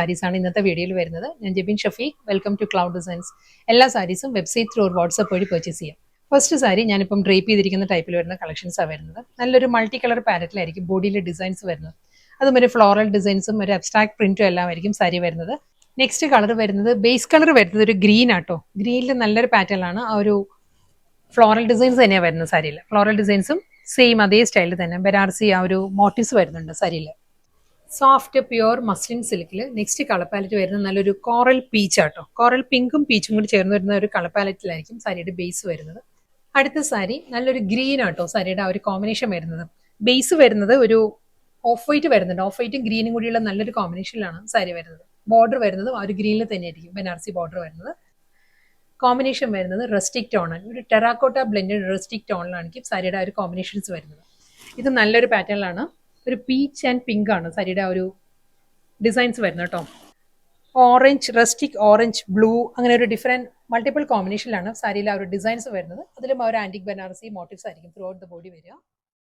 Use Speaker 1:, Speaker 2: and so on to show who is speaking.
Speaker 1: സാരീസാണ് ഇന്നത്തെ വീഡിയോയിൽ വരുന്നത്. ഞാൻ Jebin Shafeeq. Welcome to cloud designs. എല്ലാ സാരീസും വെബ്സൈറ്റ് ത്രൂ വാട്സ്ആപ്പ് വഴി പർച്ചേസ് ചെയ്യാം. ഫസ്റ്റ് സാരി ഞാനിപ്പം ഡ്രേപ്പ് ചെയ്തിരിക്കുന്ന ടൈപ്പിൽ വരുന്ന കളക്ഷൻസാണ് വരുന്നത്. നല്ലൊരു മൾട്ടി കളർ പാലറ്റിലായിരിക്കും ബോഡിയിൽ ഡിസൈൻസ് വരുന്നത്. അതും ഒരു ഫ്ലോറൽ ഡിസൈൻസും ഒരു അബ്സ്ട്രാക്ട് പ്രിന്റും എല്ലാം ആയിരിക്കും സാരി വരുന്നത്. നെക്സ്റ്റ് കളർ വരുന്നത് ബേസ് കളർ വരുന്നത് ഒരു ഗ്രീൻ ആട്ടോ. ഗ്രീനിൽ നല്ലൊരു പാറ്റേൺ ആണ്. ആ ഒരു ഫ്ലോറൽ ഡിസൈൻസ് തന്നെയാണ് വരുന്നത് സാരിയിൽ. ഫ്ലോറൽ ഡിസൈൻസും സെയിം അതേ സ്റ്റൈലിൽ തന്നെ ബനാറസി ആ ഒരു മോട്ടീവ്സ് വരുന്നുണ്ട് സാരിയിൽ. സോഫ്റ്റ് പ്യുവർ മസ്ലിൻ സിൽക്കിൽ നെക്സ്റ്റ് കളർ പാലറ്റ് വരുന്നത് നല്ലൊരു കോറൽ പീച്ച് ആട്ടോ. കോറൽ പിങ്കും പീച്ചും കൂടി ചേർന്ന് വരുന്ന ഒരു കളർ പാലറ്റിലായിരിക്കും സാരിയുടെ ബേസ് വരുന്നത്. അടുത്ത സാരി നല്ലൊരു ഗ്രീൻ ആട്ടോ സാരിയുടെ ആ ഒരു കോമ്പിനേഷൻ വരുന്നത്. ബേസ് വരുന്നത് ഒരു ഓഫ് വൈറ്റ് വരുന്നുണ്ട്. ഓഫ് വൈറ്റും ഗ്രീനും കൂടിയുള്ള നല്ലൊരു കോമ്പിനേഷനിലാണ് സാരി വരുന്നത്. ബോർഡർ വരുന്നത് ആ ഒരു ഗ്രീനിൽ തന്നെയായിരിക്കും ബനാറസി ബോർഡർ വരുന്നത്. കോമ്പിനേഷൻ വരുന്നത് റസ്റ്റിക് ടോണാണ്. ഒരു ടെറാക്കോട്ട ബ്ലെൻഡഡ് റസ്റ്റിക് ടോണിലായിരിക്കും സാരിയുടെ ആ ഒരു കോമ്പിനേഷൻസ് വരുന്നത്. ഇത് നല്ലൊരു പാറ്റേണിലാണ്. ഒരു പീച്ച് ആൻഡ് പിങ്ക് ആണ് സാരിയുടെ ആ ഒരു ഡിസൈൻസ് വരുന്നത് കേട്ടോ. ഓറഞ്ച്, റസ്റ്റിക് ഓറഞ്ച്, ബ്ലൂ, അങ്ങനെ ഒരു ഡിഫറെൻറ്റ് മൾട്ടിപ്പിൾ കോമ്പിനേഷനിലാണ് സാരിയിൽ ആ ഒരു ഡിസൈൻസ് വരുന്നത്. അതിലും ആ ഒരു ആന്റിക് ബനാറസി മോട്ടീവ്സ് ആയിരിക്കും ത്രൂ ഔട്ട് ദ ബോഡി വരിക.